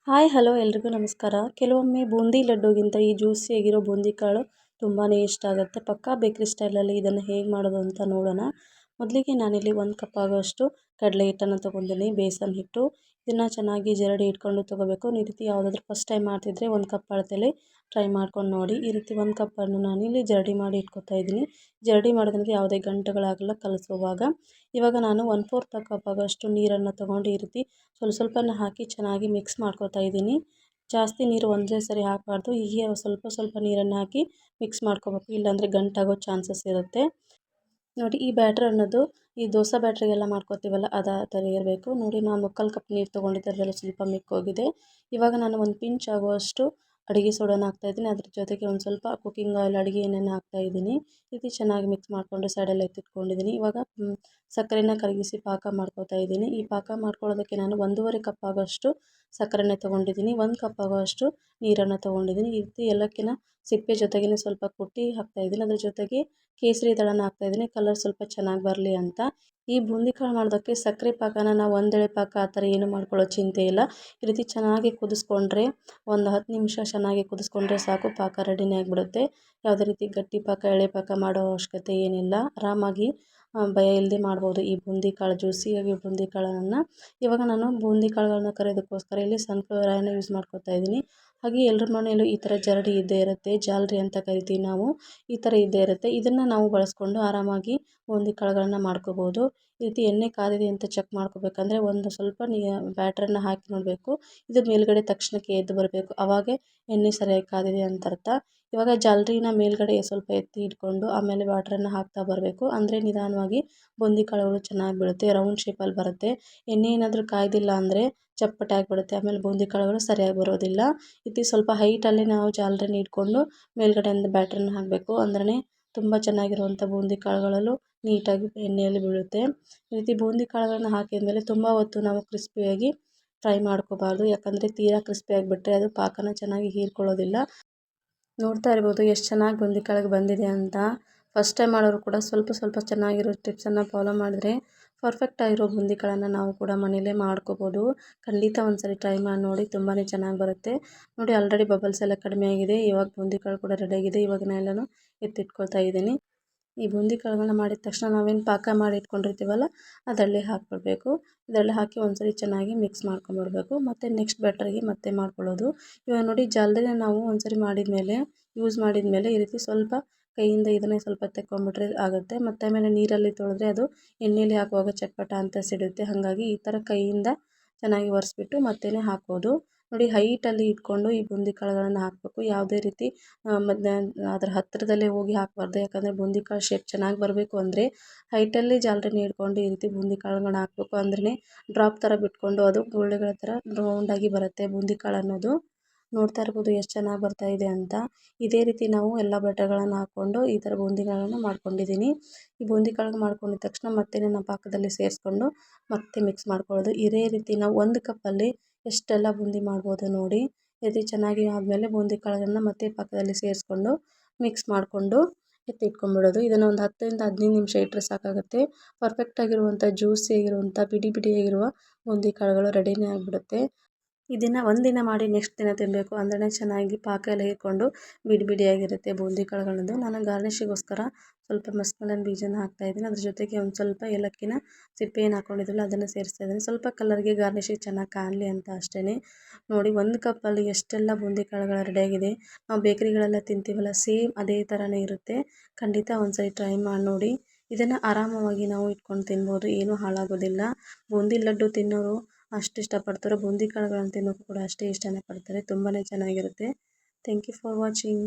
Hi hello ಎಲ್ರಿಗೂ ನಮಸ್ಕಾರ. ಕೆಲವೊಮ್ಮೆ ಬೂಂದಿ ಲಡ್ಡುಗಿಂತ ಈ ಜ್ಯೂಸಿಯಾಗಿರೋ ಬೂಂದಿ ಕಾಳು ತುಂಬಾ ಇಷ್ಟ ಆಗುತ್ತೆ. ಪಕ್ಕಾ ಬೇಕ್ರಿ ಸ್ಟೈಲಲ್ಲಿ ಇದನ್ನು ಹೇಗೆ ಮಾಡೋದು ಅಂತ ನೋಡೋಣ. ಮೊದಲಿಗೆ ನಾನಿಲ್ಲಿ 1 ಕಪ್ ಆಗೋಷ್ಟು ಕಡಲೆ ಹಿಟ್ಟನ್ನು ತೊಗೊಂಡಿದ್ದೀನಿ, ಬೇಸನ್ ಹಿಟ್ಟು. ಇದನ್ನು ಚೆನ್ನಾಗಿ ಜರಡಿ ಇಟ್ಕೊಂಡು ತೊಗೋಬೇಕು. ಈ ರೀತಿ ಯಾವುದಾದ್ರೂ ಫಸ್ಟ್ ಟೈಮ್ ಮಾಡ್ತಿದ್ರೆ 1 ಕಪ್ ಅಳತೆಯಲ್ಲಿ ಟ್ರೈ ಮಾಡ್ಕೊಂಡು ನೋಡಿ. ಈ ರೀತಿ 1 ಕಪ್ಪನ್ನು ನಾನಿಲ್ಲಿ ಜರಡಿ ಮಾಡಿ ಇಟ್ಕೊತಾ ಇದ್ದೀನಿ. ಜರಡಿ ಮಾಡೋದ್ರಿಂದ ಯಾವುದೇ ಗಂಟುಗಳಾಗಲ್ಲ ಕಲಿಸುವಾಗ. ಇವಾಗ ನಾನು 1/4 ಕಪ್ ಆಗೋಷ್ಟು ನೀರನ್ನು ತೊಗೊಂಡು ಈ ರೀತಿ ಸ್ವಲ್ಪನ ಹಾಕಿ ಚೆನ್ನಾಗಿ ಮಿಕ್ಸ್ ಮಾಡ್ಕೊತಾ ಇದ್ದೀನಿ. ಜಾಸ್ತಿ ನೀರು ಒಂದೇ ಸರಿ ಹಾಕಬಾರ್ದು. ಹೀಗೆ ಸ್ವಲ್ಪ ನೀರನ್ನು ಹಾಕಿ ಮಿಕ್ಸ್ ಮಾಡ್ಕೋಬೇಕು, ಇಲ್ಲಾಂದರೆ ಗಂಟಾಗೋ ಚಾನ್ಸಸ್ ಇರುತ್ತೆ. ನೋಡಿ, ಈ ಬ್ಯಾಟ್ರ್ ಅನ್ನೋದು ಈ ದೋಸೆ ಬ್ಯಾಟ್ರಿಗೆಲ್ಲ ಮಾಡ್ಕೋತೀವಲ್ಲ ಆ ಥರ ಇರಬೇಕು. ನೋಡಿ, ನಾನು 1/4 ಕಪ್ ನೀರು ತೊಗೊಂಡಿದ್ದೆ, ಅದರಲ್ಲಿ ಸ್ವಲ್ಪ ಮಿಕ್ಕೋಗಿದೆ. ಇವಾಗ ನಾನು ಒಂದು ಪಿಂಚ್ ಆಗುವಷ್ಟು ಅಡುಗೆ ಸೋಡಾನ ಹಾಕ್ತಾಯಿದ್ದೀನಿ. ಅದ್ರ ಜೊತೆಗೆ ಒಂದು ಸ್ವಲ್ಪ ಕುಕ್ಕಿಂಗ್ ಆಯಿಲ್, ಅಡುಗೆ ಎಣ್ಣೆನ ಹಾಕ್ತಾಯಿದ್ದೀನಿ. ಇದು ಚೆನ್ನಾಗಿ ಮಿಕ್ಸ್ ಮಾಡಿಕೊಂಡು ಸೈಡಲ್ಲಿ ಎತ್ತಿಟ್ಕೊಂಡಿದ್ದೀನಿ. ಇವಾಗ ಸಕ್ಕರೆನ ಕರಗಿಸಿ ಪಾಕ ಮಾಡ್ಕೊತಾ ಇದ್ದೀನಿ. ಈ ಪಾಕ ಮಾಡ್ಕೊಳ್ಳೋದಕ್ಕೆ ನಾನು 1.5 ಕಪ್ ಆಗೋಷ್ಟು ಸಕ್ಕರೆನ ತೊಗೊಂಡಿದ್ದೀನಿ, 1 ಕಪ್ ಆಗೋಷ್ಟು ನೀರನ್ನು ತೊಗೊಂಡಿದ್ದೀನಿ. ಈ ರೀತಿ ಏಲಕ್ಕಿನ ಸಿಪ್ಪೆ ಜೊತೆಗೇ ಸ್ವಲ್ಪ ಕುಟ್ಟಿ ಹಾಕ್ತಾಯಿದ್ದೀನಿ. ಅದ್ರ ಜೊತೆಗೆ ಕೇಸರಿ ದಳನ ಹಾಕ್ತಾಯಿದ್ದೀನಿ, ಕಲರ್ ಸ್ವಲ್ಪ ಚೆನ್ನಾಗಿ ಬರಲಿ ಅಂತ. ಈ ಬೂಂದಿ ಕಾಳು ಮಾಡೋದಕ್ಕೆ ಸಕ್ಕರೆ ಪಾಕನ ನಾವು ಒಂದೆಳೆ ಪಾಕ ಆ ಥರ ಏನು ಮಾಡ್ಕೊಳ್ಳೋ ಚಿಂತೆ ಇಲ್ಲ. ಈ ರೀತಿ ಚೆನ್ನಾಗಿ ಕುದಿಸ್ಕೊಂಡ್ರೆ, ಒಂದು 10 ನಿಮಿಷ ಚೆನ್ನಾಗಿ ಕುದಿಸ್ಕೊಂಡ್ರೆ ಸಾಕು, ಪಾಕ ರೆಡಿನೇ ಆಗಿಬಿಡುತ್ತೆ. ಯಾವುದೇ ರೀತಿ ಗಟ್ಟಿ ಪಾಕ, ಎಳೆ ಪಾಕ ಮಾಡೋ ಅವಶ್ಯಕತೆ ಏನಿಲ್ಲ. ಆರಾಮಾಗಿ ಭಯ ಇಲ್ಲದೆ ಮಾಡ್ಬೋದು ಈ ಬೂಂದಿ ಕಾಳು, ಜ್ಯೂಸಿಯಾಗಿ ಬೂಂದಿ ಕಾಳನ್ನು. ಇವಾಗ ನಾನು ಬೂಂದಿ ಕಾಳುಗಳನ್ನ ಕರಿಯೋದಕ್ಕೋಸ್ಕರ ಇಲ್ಲಿ ಸನ್ಫ್ಲವರ್ ಆಯಿಲ್ನ ಯೂಸ್ ಮಾಡ್ಕೊತಾ ಇದ್ದೀನಿ. ಹಾಗೆ ಎಲ್ಲರ ಮನೆಯಲ್ಲೂ ಈ ಥರ ಜರಡಿ ಇದ್ದೇ ಇರುತ್ತೆ, ಜಾಲರಿ ಅಂತ ಕರಿತೀವಿ ನಾವು. ಈ ಥರ ಇದ್ದೇ ಇರುತ್ತೆ. ಇದನ್ನು ನಾವು ಬಳಸ್ಕೊಂಡು ಆರಾಮಾಗಿ ಬೂಂದಿ ಕಾಳುಗಳನ್ನ ಮಾಡ್ಕೋಬೋದು. ಈ ರೀತಿ ಎಣ್ಣೆ ಕಾದಿದೆ ಅಂತ ಚೆಕ್ ಮಾಡ್ಕೋಬೇಕಂದ್ರೆ ಒಂದು ಸ್ವಲ್ಪ ಬ್ಯಾಟ್ರನ್ನು ಹಾಕಿ ನೋಡಬೇಕು. ಇದು ಮೇಲ್ಗಡೆ ತಕ್ಷಣಕ್ಕೆ ಎದ್ದು ಬರಬೇಕು, ಆವಾಗೇ ಎಣ್ಣೆ ಸರಿಯಾಗಿ ಕಾದಿದೆ ಅಂತ ಅರ್ಥ. ಇವಾಗ ಜಾಲರಿನ ಮೇಲ್ಗಡೆ ಸ್ವಲ್ಪ ಎತ್ತಿ ಇಟ್ಕೊಂಡು ಆಮೇಲೆ ಬ್ಯಾಟ್ರನ್ನು ಹಾಕ್ತಾ ಬರಬೇಕು. ಅಂದರೆ ನಿಧಾನವಾಗಿ ಬೂಂದಿ ಕಾಳುಗಳು ಚೆನ್ನಾಗಿ ಬೀಳುತ್ತೆ, ರೌಂಡ್ ಶೇಪಲ್ಲಿ ಬರುತ್ತೆ. ಎಣ್ಣೆ ಏನಾದರೂ ಕಾಯ್ದಿಲ್ಲ ಅಂದರೆ ಚಪ್ಪಟೆ ಆಗಿಬಿಡುತ್ತೆ, ಆಮೇಲೆ ಬೂಂದಿ ಕಾಳುಗಳು ಸರಿಯಾಗಿ ಬರೋದಿಲ್ಲ. ಇದು ಸ್ವಲ್ಪ ಹೈಟಲ್ಲೇ ನಾವು ಜಾಲರಿನ ಇಟ್ಕೊಂಡು ಮೇಲ್ಗಡೆಯಿಂದ ಬ್ಯಾಟ್ರನ್ನ ಹಾಕಬೇಕು. ಅಂದ್ರೆ ತುಂಬ ಚೆನ್ನಾಗಿರುವಂಥ ಬೂಂದಿ ಕಾಳುಗಳಲ್ಲೂ ನೀಟಾಗಿ ಎಣ್ಣೆಯಲ್ಲಿ ಬೀಳುತ್ತೆ. ಈ ರೀತಿ ಬೂಂದಿ ಕಾಳುಗಳನ್ನ ಹಾಕಿದ್ಮೇಲೆ ತುಂಬ ಹೊತ್ತು ನಾವು ಕ್ರಿಸ್ಪಿಯಾಗಿ ಫ್ರೈ ಮಾಡ್ಕೋಬಾರ್ದು, ಯಾಕಂದರೆ ತೀರಾ ಕ್ರಿಸ್ಪಿಯಾಗಿ ಬಿಟ್ಟರೆ ಅದು ಪಾಕನ ಚೆನ್ನಾಗಿ ಹೀರ್ಕೊಳ್ಳೋದಿಲ್ಲ. ನೋಡ್ತಾ ಇರ್ಬೋದು ಎಷ್ಟು ಚೆನ್ನಾಗಿ ಬೂಂದಿ ಕಾಳಿಗೆ ಬಂದಿದೆ ಅಂತ. ಫಸ್ಟ್ ಟೈಮ್ ಮಾಡೋರು ಕೂಡ ಸ್ವಲ್ಪ ಚೆನ್ನಾಗಿರೋ ಟಿಪ್ಸನ್ನು ಫಾಲೋ ಮಾಡಿದ್ರೆ ಪರ್ಫೆಕ್ಟ್ ಆಗಿರೋ ಬೂಂದಿ ಕಾಳನ್ನು ನಾವು ಕೂಡ ಮನೆಯಲ್ಲೇ ಮಾಡ್ಕೋಬೋದು. ಖಂಡಿತ ಒಂದ್ಸರಿ ಟ್ರೈ ಮಾಡಿ ನೋಡಿ, ತುಂಬಾ ಚೆನ್ನಾಗಿ ಬರುತ್ತೆ. ನೋಡಿ, ಆಲ್ರೆಡಿ ಬಬಲ್ಸ್ ಎಲ್ಲ ಕಡಿಮೆ ಆಗಿದೆ. ಇವಾಗ ಬೂಂದಿ ಕಾಳು ಕೂಡ ರೆಡಿಯಾಗಿದೆ. ಇವಾಗ ನಾನು ಎಲ್ಲನೂ ಎತ್ತಿಟ್ಕೊಳ್ತಾ ಇದ್ದೀನಿ. ಈ ಬೂಂದಿ ಕಾಳುಗಳನ್ನ ಮಾಡಿದ ತಕ್ಷಣ ನಾವೇನು ಪಾಕ ಮಾಡಿ ಇಟ್ಕೊಂಡಿರ್ತೀವಲ್ಲ ಅದರಲ್ಲಿ ಹಾಕ್ಬಿಡ್ಬೇಕು. ಇದರಲ್ಲಿ ಹಾಕಿ ಒಂದ್ಸರಿ ಚೆನ್ನಾಗಿ ಮಿಕ್ಸ್ ಮಾಡ್ಕೊಂಬಿಡ್ಬೇಕು. ಮತ್ತು ನೆಕ್ಸ್ಟ್ ಬ್ಯಾಟರ್ಗೆ ಮತ್ತೆ ಮಾಡ್ಕೊಳ್ಳೋದು. ಇವಾಗ ನೋಡಿ, ಜಾಲರಿನ ನಾವು ಒಂದ್ಸರಿ ಯೂಸ್ ಮಾಡಿದ್ಮೇಲೆ ಈ ರೀತಿ ಸ್ವಲ್ಪ ಕೈಯಿಂದ ಇದನ್ನೇ ಸ್ವಲ್ಪ ತೆಕ್ಕೊಂಬಿಟ್ರೆ ಆಗುತ್ತೆ. ಮತ್ತು ಆಮೇಲೆ ನೀರಲ್ಲಿ ತೊಳೆದ್ರೆ ಅದು ಎಣ್ಣೆಯಲ್ಲಿ ಹಾಕುವಾಗ ಚಟ್ಪಟ ಅಂತ ಸಿಡುತ್ತೆ. ಹಾಗಾಗಿ ಈ ಥರ ಕೈಯಿಂದ ಚೆನ್ನಾಗಿ ಒರೆಸ್ಬಿಟ್ಟು ಮತ್ತೆ ಹಾಕ್ಬೋದು. ನೋಡಿ, ಹೈಟಲ್ಲಿ ಇಟ್ಕೊಂಡು ಈ ಬೂಂದಿ ಕಾಳುಗಳನ್ನು ಹಾಕಬೇಕು. ಯಾವುದೇ ರೀತಿ ಅದರ ಹತ್ತಿರದಲ್ಲೇ ಹೋಗಿ ಹಾಕಬಾರ್ದು, ಯಾಕಂದರೆ ಬೂಂದಿ ಕಾಳು ಶೇಪ್ ಚೆನ್ನಾಗಿ ಬರಬೇಕು ಅಂದರೆ ಹೈಟಲ್ಲಿ ಜಾಲರಿನ ಇಟ್ಕೊಂಡು ಈ ರೀತಿ ಬೂಂದಿ ಕಾಳುಗಳನ್ನ ಹಾಕಬೇಕು. ಅಂದ್ರೆ ಡ್ರಾಪ್ ಥರ ಬಿಟ್ಕೊಂಡು ಅದು ಗುಳ್ಳೆಗಳ ಥರ ರೌಂಡಾಗಿ ಬರುತ್ತೆ ಬೂಂದಿ ಕಾಳು ಅನ್ನೋದು. ನೋಡ್ತಾ ಇರ್ಬೋದು ಎಷ್ಟು ಚೆನ್ನಾಗಿ ಬರ್ತಾ ಇದೆ ಅಂತ. ಇದೇ ರೀತಿ ನಾವು ಎಲ್ಲ ಬ್ಯಾಟರ್ಗಳನ್ನು ಹಾಕ್ಕೊಂಡು ಈ ಥರ ಬೂಂದಿಗಳನ್ನು ಮಾಡ್ಕೊಂಡಿದ್ದೀನಿ. ಈ ಬೂಂದಿ ಕಾಳು ಮಾಡ್ಕೊಂಡಿದ ತಕ್ಷಣ ಮತ್ತೆ ನಾನು ಪಾಕದಲ್ಲಿ ಸೇರಿಸ್ಕೊಂಡು ಮತ್ತೆ ಮಿಕ್ಸ್ ಮಾಡ್ಕೊಳ್ಳೋದು. ಇದೇ ರೀತಿ ನಾವು 1 ಕಪ್ಪಲ್ಲಿ ಎಷ್ಟೆಲ್ಲ ಬೂಂದಿ ಮಾಡ್ಬೋದು ನೋಡಿ. ಈ ರೀತಿ ಚೆನ್ನಾಗಿ ಆದಮೇಲೆ ಬೂಂದಿ ಕಾಳುಗಳನ್ನ ಮತ್ತೆ ಪಾಕದಲ್ಲಿ ಸೇರಿಸ್ಕೊಂಡು ಮಿಕ್ಸ್ ಮಾಡಿಕೊಂಡು ಎತ್ತಿಟ್ಕೊಂಡ್ಬಿಡೋದು. ಇದನ್ನು ಒಂದು 10ರಿಂದ 15 ನಿಮಿಷ ಇಟ್ಟರೆ ಸಾಕಾಗುತ್ತೆ. ಪರ್ಫೆಕ್ಟಾಗಿರುವಂಥ ಜ್ಯೂಸಿಯಾಗಿರುವಂಥ ಬಿಡಿಯಾಗಿರುವ ಬೂಂದಿ ಕಾಳುಗಳು ರೆಡಿನೇ ಆಗಿಬಿಡುತ್ತೆ. ಇದನ್ನು ಒಂದಿನ ಮಾಡಿ ನೆಕ್ಸ್ಟ್ ದಿನ ತಿನ್ನಬೇಕು ಅಂದ್ರೆ ಚೆನ್ನಾಗಿ ಪಾಕ ಎಲ್ಲ ಹೀರ್ಕೊಂಡು ಬಿಡಿಯಾಗಿರುತ್ತೆ ಬೂಂದಿ ಕಾಳುಗಳದ್ದು. ನಾನು ಗಾರ್ನಿಷಿಗೋಸ್ಕರ ಸ್ವಲ್ಪ ಮಸ್ಕಲನ್ ಬೀಜನ ಹಾಕ್ತಾಯಿದ್ದೀನಿ. ಅದ್ರ ಜೊತೆಗೆ ಒಂದು ಸ್ವಲ್ಪ ಏಲಕ್ಕಿನ ಸಿಪ್ಪೆ ಏನು ಹಾಕ್ಕೊಂಡಿದ್ವಲ್ಲ ಅದನ್ನು ಸೇರಿಸ್ತಾ ಇದ್ದೀನಿ, ಸ್ವಲ್ಪ ಕಲರ್ಗೆ ಗಾರ್ನಿಷಿಗೆ ಚೆನ್ನಾಗಿ ಕಾಣಲಿ ಅಂತ ಅಷ್ಟೇ. ನೋಡಿ, 1 ಕಪ್ಪಲ್ಲಿ ಎಷ್ಟೆಲ್ಲ ಬೂಂದಿ ಕಾಳುಗಳು ರೆಡಿಯಾಗಿದೆ. ನಾವು ಬೇಕರಿಗಳೆಲ್ಲ ತಿಂತೀವಲ್ಲ, ಸೇಮ್ ಅದೇ ಥರನೇ ಇರುತ್ತೆ. ಖಂಡಿತ ಒಂದ್ಸರಿ ಟ್ರೈ ಮಾಡಿ ನೋಡಿ. ಇದನ್ನು ಆರಾಮವಾಗಿ ನಾವು ಇಟ್ಕೊಂಡು ತಿನ್ಬೋದು, ಏನೂ ಹಾಳಾಗೋದಿಲ್ಲ. ಬೂಂದಿ ಲಡ್ಡು ತಿನ್ನೋರು ಅಷ್ಟು ಇಷ್ಟಪಡ್ತಾರೋ, ಬೂಂದಿ ಕಾಳುಗಳನ್ನು ತಿನ್ನೋಕ್ಕೂ ಕೂಡ ಅಷ್ಟೇ ಇಷ್ಟನೇ ಪಡ್ತಾರೆ. ತುಂಬಾ ಚೆನ್ನಾಗಿರುತ್ತೆ. Thank you for watching.